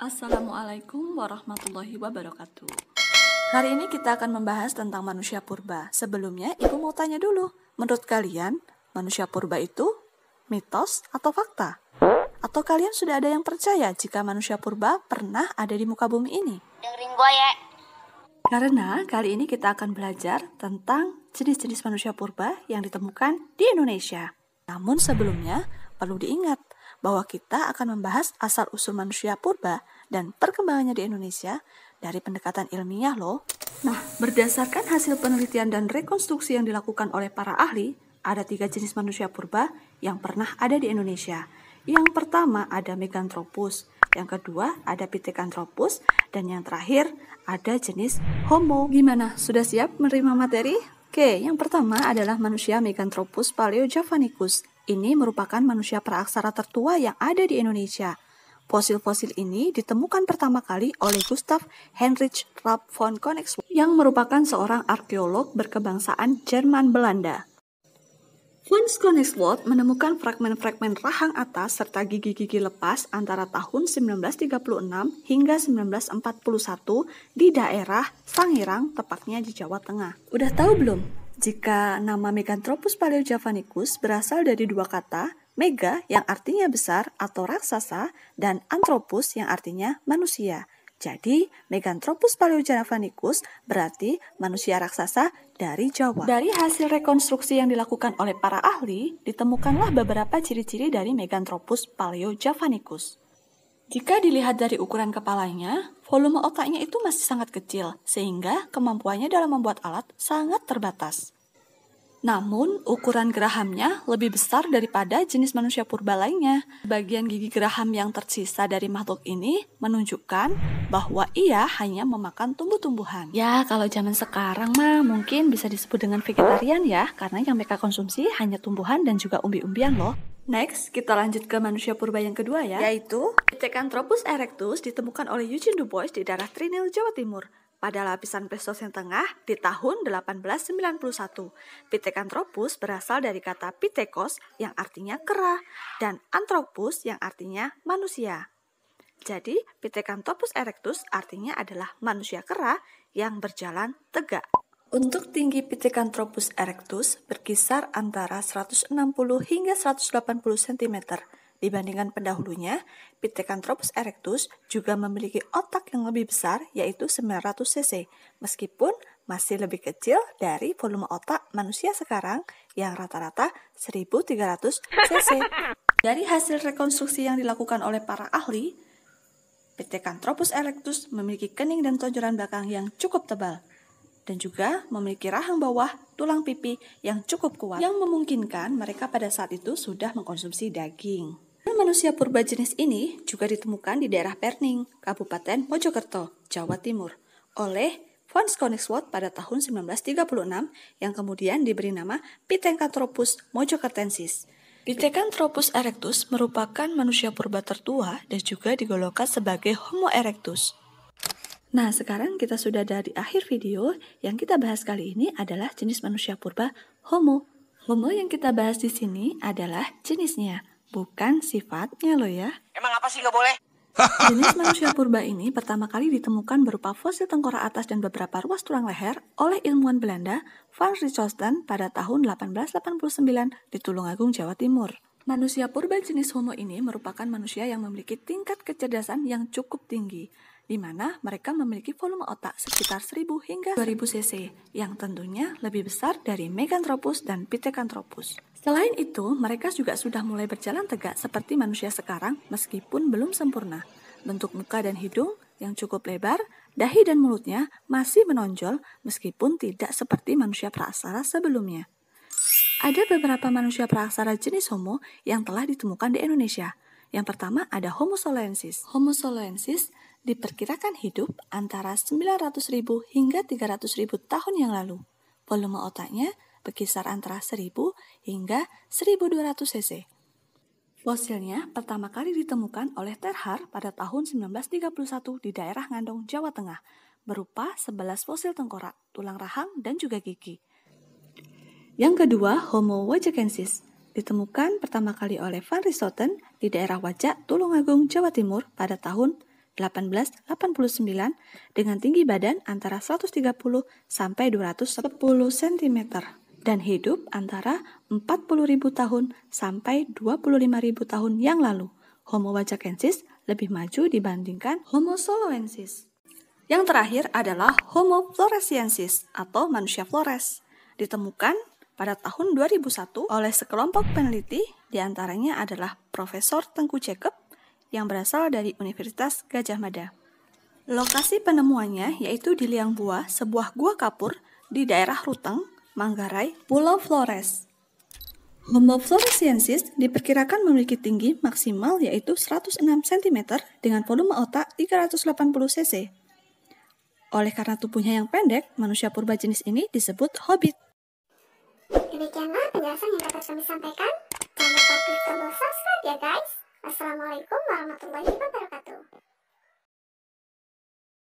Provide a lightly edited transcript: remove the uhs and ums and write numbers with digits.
Assalamualaikum warahmatullahi wabarakatuh. Hari ini kita akan membahas tentang manusia purba. Sebelumnya, Ibu mau tanya dulu, menurut kalian, manusia purba itu mitos atau fakta? Atau kalian sudah ada yang percaya jika manusia purba pernah ada di muka bumi ini? Dengerin gue ya. Karena kali ini kita akan belajar tentang jenis-jenis manusia purba yang ditemukan di Indonesia. Namun sebelumnya, perlu diingat bahwa kita akan membahas asal-usul manusia purba dan perkembangannya di Indonesia dari pendekatan ilmiah loh. Nah, berdasarkan hasil penelitian dan rekonstruksi yang dilakukan oleh para ahli, ada 3 jenis manusia purba yang pernah ada di Indonesia. Yang pertama ada Meganthropus, yang kedua ada Pithecanthropus, dan yang terakhir ada jenis Homo. Gimana, sudah siap menerima materi? Oke, yang pertama adalah manusia Meganthropus paleojavanicus. Ini merupakan manusia praaksara tertua yang ada di Indonesia. Fosil-fosil ini ditemukan pertama kali oleh Gustav Heinrich Rapp von Koenigswald yang merupakan seorang arkeolog berkebangsaan Jerman Belanda. Von Koenigswald menemukan fragmen-fragmen rahang atas serta gigi-gigi lepas antara tahun 1936 hingga 1941 di daerah Sangiran, tepatnya di Jawa Tengah. Udah tahu belum? Jika nama Meganthropus paleojavanicus berasal dari 2 kata, mega yang artinya besar atau raksasa, dan anthropus yang artinya manusia. Jadi, Meganthropus paleojavanicus berarti manusia raksasa dari Jawa. Dari hasil rekonstruksi yang dilakukan oleh para ahli, ditemukanlah beberapa ciri-ciri dari Meganthropus paleojavanicus. Jika dilihat dari ukuran kepalanya, volume otaknya itu masih sangat kecil, sehingga kemampuannya dalam membuat alat sangat terbatas. Namun, ukuran gerahamnya lebih besar daripada jenis manusia purba lainnya. Bagian gigi geraham yang tersisa dari makhluk ini menunjukkan bahwa ia hanya memakan tumbuh-tumbuhan. Ya, kalau zaman sekarang mah mungkin bisa disebut dengan vegetarian ya, karena yang mereka konsumsi hanya tumbuhan dan juga umbi-umbian loh. Next, kita lanjut ke manusia purba yang kedua ya, yaitu Pithecanthropus erectus ditemukan oleh Eugene Du Bois di daerah Trinil, Jawa Timur pada lapisan Pleistosen tengah di tahun 1891. Pithecanthropus berasal dari kata Pithekos yang artinya kera dan Anthropus yang artinya manusia. Jadi, Pithecanthropus erectus artinya adalah manusia kera yang berjalan tegak. Untuk tinggi Pithecanthropus erectus berkisar antara 160 hingga 180 cm. Dibandingkan pendahulunya, Pithecanthropus erectus juga memiliki otak yang lebih besar, yaitu 900 cc, meskipun masih lebih kecil dari volume otak manusia sekarang yang rata-rata 1300 cc. Dari hasil rekonstruksi yang dilakukan oleh para ahli, Pithecanthropus erectus memiliki kening dan tonjolan belakang yang cukup tebal, dan juga memiliki rahang bawah tulang pipi yang cukup kuat, yang memungkinkan mereka pada saat itu sudah mengkonsumsi daging. Manusia purba jenis ini juga ditemukan di daerah Perning, Kabupaten Mojokerto, Jawa Timur, oleh von Koenigswald pada tahun 1936 yang kemudian diberi nama Pithecanthropus mojokertensis. Pithecanthropus erectus merupakan manusia purba tertua dan juga digolongkan sebagai Homo erectus. Nah, sekarang kita sudah ada di akhir video. Yang kita bahas kali ini adalah jenis manusia purba Homo. Homo yang kita bahas di sini adalah jenisnya, bukan sifatnya loh ya. Emang apa sih nggak boleh? Jenis manusia purba ini pertama kali ditemukan berupa fosil tengkorak atas dan beberapa ruas tulang leher oleh ilmuwan Belanda Van Richthofen pada tahun 1889 di Tulungagung, Jawa Timur. Manusia purba jenis Homo ini merupakan manusia yang memiliki tingkat kecerdasan yang cukup tinggi, di mana mereka memiliki volume otak sekitar 1000 hingga 2000 cc, yang tentunya lebih besar dari Meganthropus dan Pithecanthropus. Selain itu, mereka juga sudah mulai berjalan tegak seperti manusia sekarang meskipun belum sempurna. Bentuk muka dan hidung yang cukup lebar, dahi dan mulutnya masih menonjol meskipun tidak seperti manusia praaksara sebelumnya. Ada beberapa manusia praaksara jenis Homo yang telah ditemukan di Indonesia. Yang pertama ada Homo soloensis. Homo soloensis diperkirakan hidup antara 900.000 hingga 300.000 tahun yang lalu. Volume otaknya berkisar antara 1000 hingga 1200 cc. Fosilnya pertama kali ditemukan oleh Terhar pada tahun 1931 di daerah Ngandong, Jawa Tengah, berupa 11 fosil tengkorak, tulang rahang, dan juga gigi. Yang kedua, Homo wajakensis, ditemukan pertama kali oleh Van Richthofen di daerah Wajak, Tulungagung, Jawa Timur pada tahun 1889 dengan tinggi badan antara 130 sampai 210 cm dan hidup antara 40.000 tahun sampai 25.000 tahun yang lalu. Homo wajakensis lebih maju dibandingkan Homo soloensis. Yang terakhir adalah Homo floresiensis atau manusia Flores. Ditemukan pada tahun 2001 oleh sekelompok peneliti, diantaranya adalah Profesor Tengku Jacob yang berasal dari Universitas Gadjah Mada. Lokasi penemuannya yaitu di liang buah, sebuah gua kapur di daerah Ruteng, Manggarai, Pulau Flores. Homo floresiensis diperkirakan memiliki tinggi maksimal yaitu 106 cm dengan volume otak 380 cc. Oleh karena tubuhnya yang pendek, manusia purba jenis ini disebut hobbit. Demikianlah penjelasan yang dapat kami sampaikan. Jangan lupa klik tombol subscribe ya guys. Wassalamualaikum warahmatullahi wabarakatuh.